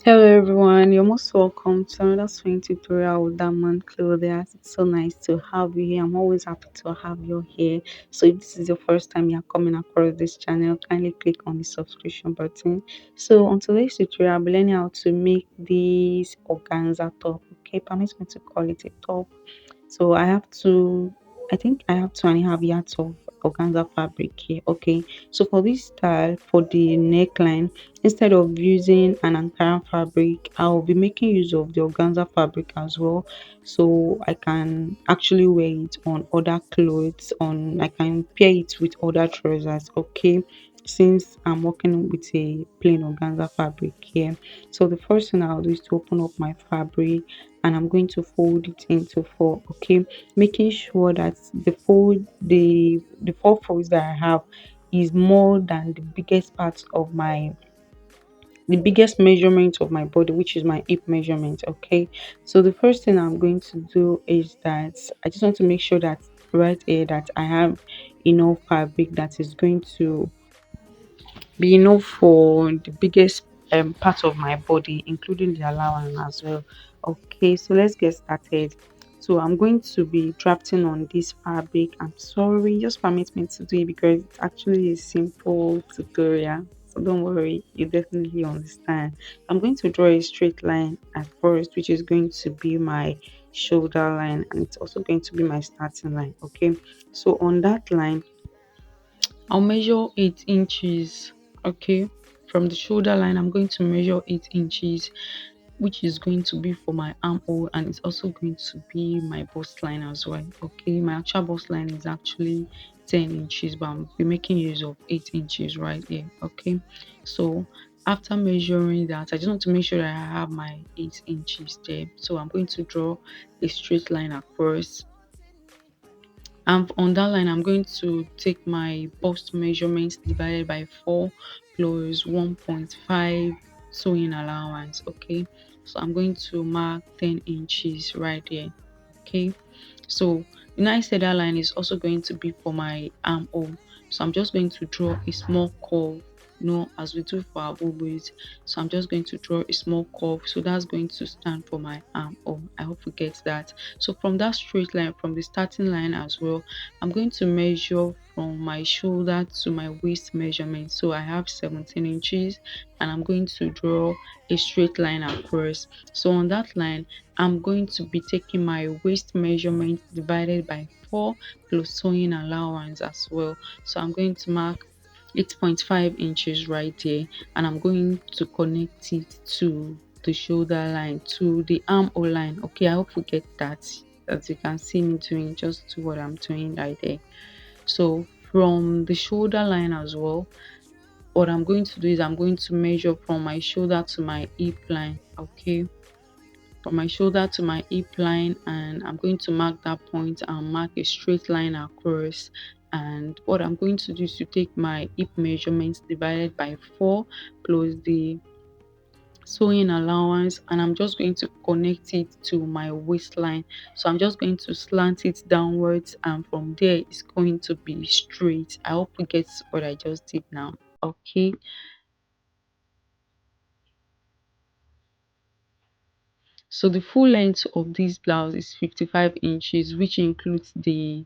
Hello everyone, you're most welcome to another swing tutorial with that man Claudia. It's so nice to have you here. I'm always happy to have you here. So if this is your first time you're coming across this channel, kindly click on the subscription button. So on today's tutorial, I'll be learning how to make this organza top. Okay, permit me to call it a top. So I think I have 2.5 yards of organza fabric here. Okay, so for this style, for the neckline, instead of using an Ankara fabric, I'll be making use of the organza fabric as well. So I can actually wear it on other clothes, I can pair it with other trousers. Okay, since I'm working with a plain organza fabric here. So the first thing I'll do is to open up my fabric and I'm going to fold it into four. Okay, making sure that the four folds that I have is more than the biggest measurement of my body, which is my hip measurement. Okay, so the first thing I'm going to do is that I just want to make sure that right here that I have enough fabric that is going to be enough for the biggest part of my body, including the allowance as well. Okay, so let's get started. So I'm going to be drafting on this fabric. I'm sorry, just permit me to do it because it's actually a simple tutorial. So don't worry, you definitely understand. I'm going to draw a straight line at first, which is going to be my shoulder line, and it's also going to be my starting line. Okay, so on that line I'll measure 8 inches. Okay, from the shoulder line, I'm going to measure 8 inches, which is going to be for my armhole, and it's also going to be my bust line as well. Okay, my actual bust line is actually 10 inches, but I'll be making use of 8 inches right here. Okay, so after measuring that, I just want to make sure that I have my 8 inches there. So I'm going to draw a straight line across, and on that line I'm going to take my bust measurements divided by 4 plus 1.5 sewing allowance. Okay, so I'm going to mark 10 inches right there. Okay, so I said that line is also going to be for my armhole, so I'm just going to draw a small curve, as we do for our boobies. So I'm just going to draw a small curve, so that's going to stand for my armhole. I hope you get that. So from that straight line, from the starting line as well, I'm going to measure from my shoulder to my waist measurement. So I have 17 inches, and I'm going to draw a straight line across. So on that line, I'm going to be taking my waist measurement divided by 4 plus sewing allowance as well. So I'm going to mark 8.5 inches right there, and I'm going to connect it to the shoulder line, to the armhole line. Okay, I hope you get that. As you can see me doing, just do what I'm doing right there. So from the shoulder line as well, what I'm going to do is I'm going to measure from my shoulder to my hip line. Okay, from my shoulder to my hip line, and I'm going to mark that point and mark a straight line across. And what I'm going to do is to take my hip measurements divided by 4 plus the sewing allowance, and I'm just going to connect it to my waistline. So I'm just going to slant it downwards, and from there it's going to be straight. I hope you get what I just did now. Okay, so the full length of this blouse is 55 inches, which includes the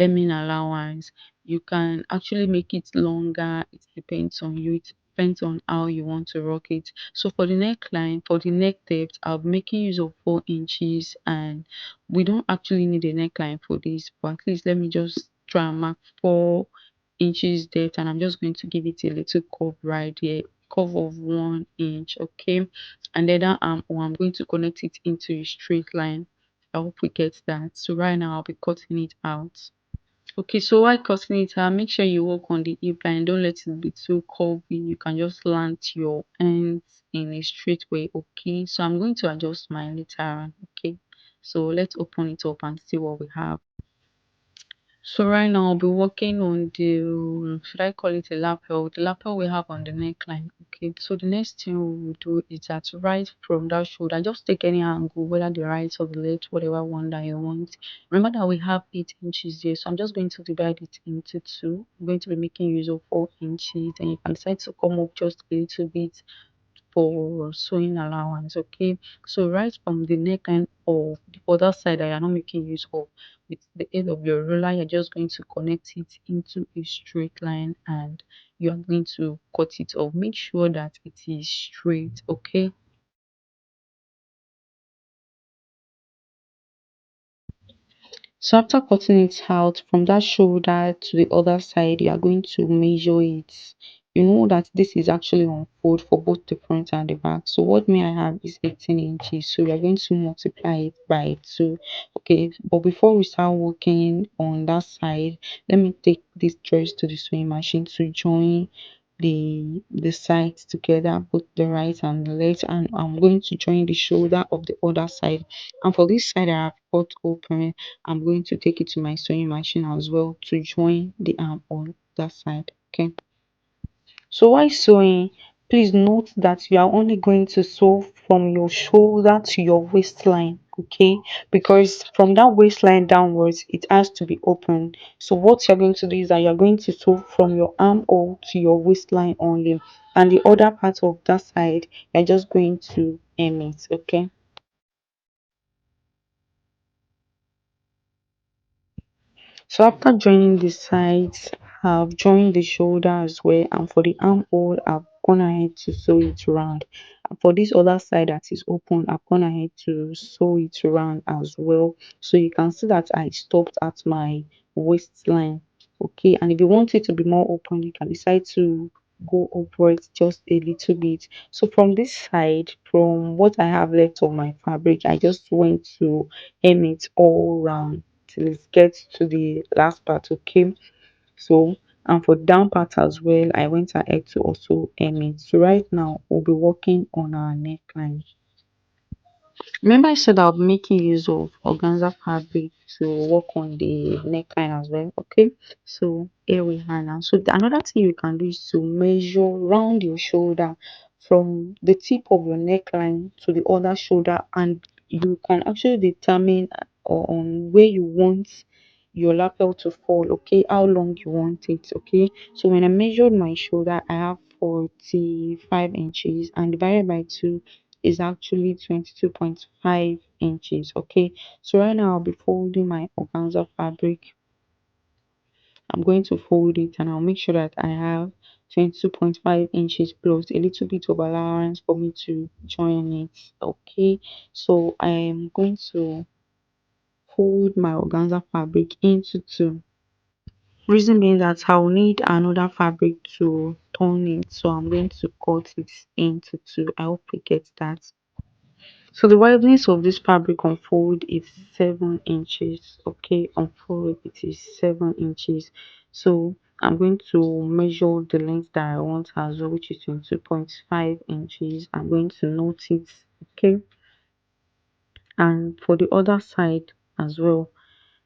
earning allowance. You can actually make it longer. It depends on you. It depends on how you want to rock it. So for the neckline, for the neck depth, I'll be making use of 4 inches, and we don't actually need a neckline for this, but at least let me just try and mark 4 inches depth, and I'm just going to give it a little curve right here, curve of 1 inch. Okay, and then that I'm going to connect it into a straight line. I hope we get that. So right now I'll be cutting it out. Okay, so while cutting it out, make sure you work on the hip line. Don't let it be too curvy. You can just slant your ends in a straight way. Okay, so I'm going to adjust mine later on. Okay, so let's open it up and see what we have. So right now I'll be working on the, should I call it a lapel? The lapel we have on the neckline. Okay, so the next thing we will do is that right from that shoulder, just take any angle, whether the right or the left, whatever one that you want. Remember that we have 8 inches here, so I'm just going to divide it into two. I'm going to be making use of 4 inches, and you can decide to come up just a little bit for sewing allowance. Okay, so right from the neckline of the other side that you're not making use of, with the aid of your ruler, you're just going to connect it into a straight line, and you are going to cut it off. Make sure that it is straight. Okay, so after cutting it out from that shoulder to the other side, you are going to measure it. You know that this is actually on fold for both the front and the back. So what may I have is 18 inches. So we are going to multiply it by 2. Okay, but before we start working on that side, let me take this dress to the sewing machine to join the sides together, both the right and the left, and I'm going to join the shoulder of the other side. And for this side I have cut open, I'm going to take it to my sewing machine as well to join the arm on that side. Okay, so while sewing, please note that you are only going to sew from your shoulder to your waistline. Okay, because from that waistline downwards it has to be open. So what you're going to do is that you're going to sew from your armhole to your waistline only, and the other part of that side you're just going to hem it. Okay, so after joining the sides, I've joined the shoulder as well, and for the armhole, I've gone ahead to sew it round. And for this other side that is open, I've gone ahead to sew it round as well. So you can see that I stopped at my waistline. Okay, and if you want it to be more open, you can decide to go upwards just a little bit. So from this side, from what I have left of my fabric, I just went to hem it all round till it gets to the last part. Okay, so and for down part as well, I went ahead to also hem it. So right now we'll be working on our neckline. Remember I said I'll be making use of organza fabric to work on the neckline as well. Okay, so here we are now. So another thing you can do is to measure round your shoulder from the tip of your neckline to the other shoulder, and you can actually determine on where you want your lapel to fall. Okay, how long you want it. Okay, so when I measured my shoulder, I have 45 inches, and divided by 2 is actually 22.5 inches. Okay, so right now I'll be folding my organza fabric. I'm going to fold it, and I'll make sure that I have 22.5 inches plus a little bit of allowance for me to join it. Okay, so I am going to fold my organza fabric into 2. Reason being that I'll need another fabric to turn it, so I'm going to cut it into 2. I hope you get that. So the wideness of this fabric on fold is 7 inches. Okay, on fold it is 7 inches. So I'm going to measure the length that I want as well, which is 22.5 inches. I'm going to note it. Okay, and for the other side as well,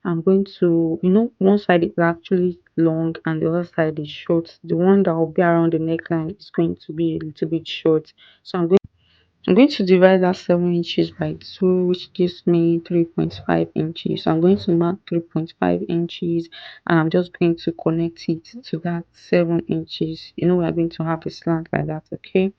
I'm going to, one side is actually long and the other side is short. The one that will be around the neckline is going to be a little bit short. So I'm going to divide that 7 inches by 2, which gives me 3.5 inches. So I'm going to mark 3.5 inches, and I'm just going to connect it to that 7 inches. We're going to have a slant like that. Okay,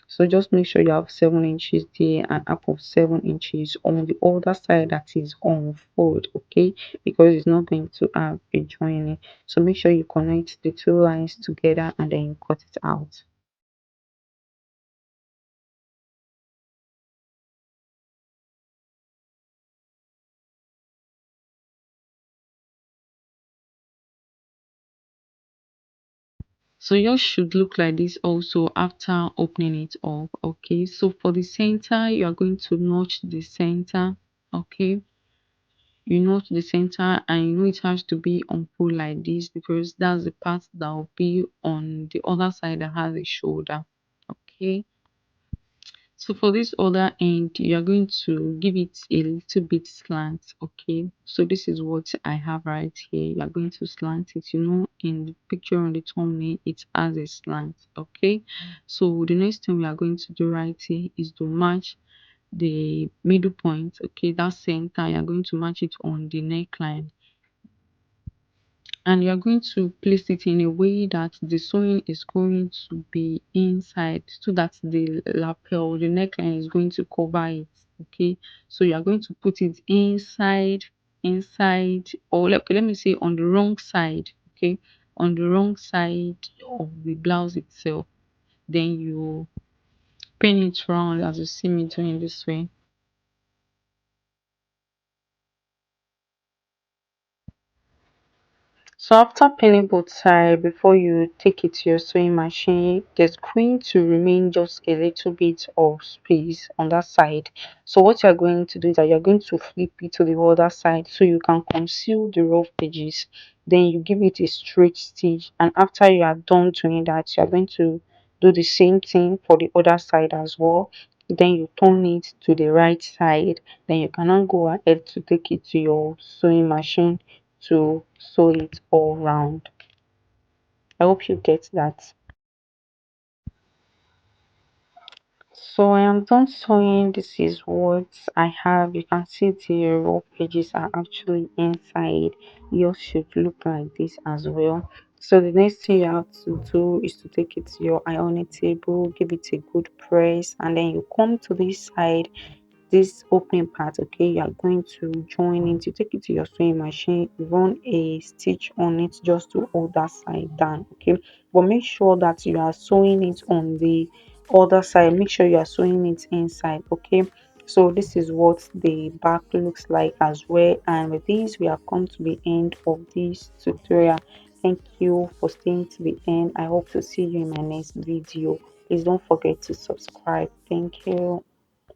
so just make sure you have 7 inches there and up of 7 inches on the other side that is on fold. Okay, because it's not going to have a joining. So make sure you connect the two lines together and then you cut it out. So yours should look like this also after opening it up. Okay, so for the center, you are going to notch the center. Okay, you notch the center, and it has to be on full like this because that's the part that will be on the other side that has a shoulder. Okay, so for this other end, you are going to give it a little bit slant. Okay, so this is what I have right here. You are going to slant it. In the picture on the thumbnail, it has a slant. Okay, so the next thing we are going to do right here is to match the middle point. Okay, that center, you are going to match it on the neckline. and you're going to place it in a way that the sewing is going to be inside, so that the lapel, the neckline, is going to cover it. Okay, so you are going to put it inside, or let me say on the wrong side. Okay, on the wrong side of the blouse itself. Then you pin it round as you see me doing this way. So after pinning both sides, before you take it to your sewing machine, there's going to remain just a little bit of space on that side. So what you're going to do is that you're going to flip it to the other side so you can conceal the rough edges. Then you give it a straight stitch, and after you are done doing that, you're going to do the same thing for the other side as well. Then you turn it to the right side. Then you cannot go ahead to take it to your sewing machine to sew it all round. I hope you get that. So I am done sewing. This is what I have. You can see the raw pages are actually inside. Yours should look like this as well. So the next thing you have to do is to take it to your ironing table, give it a good press, and then you come to this side, this opening part. Okay, you are going to join it. You take it to your sewing machine, run a stitch on it just to hold that side down. Okay, but make sure that you are sewing it on the other side. Make sure you are sewing it inside. Okay, so this is what the back looks like as well. And with this, we have come to the end of this tutorial. Thank you for staying to the end. I hope to see you in my next video. Please don't forget to subscribe. Thank you.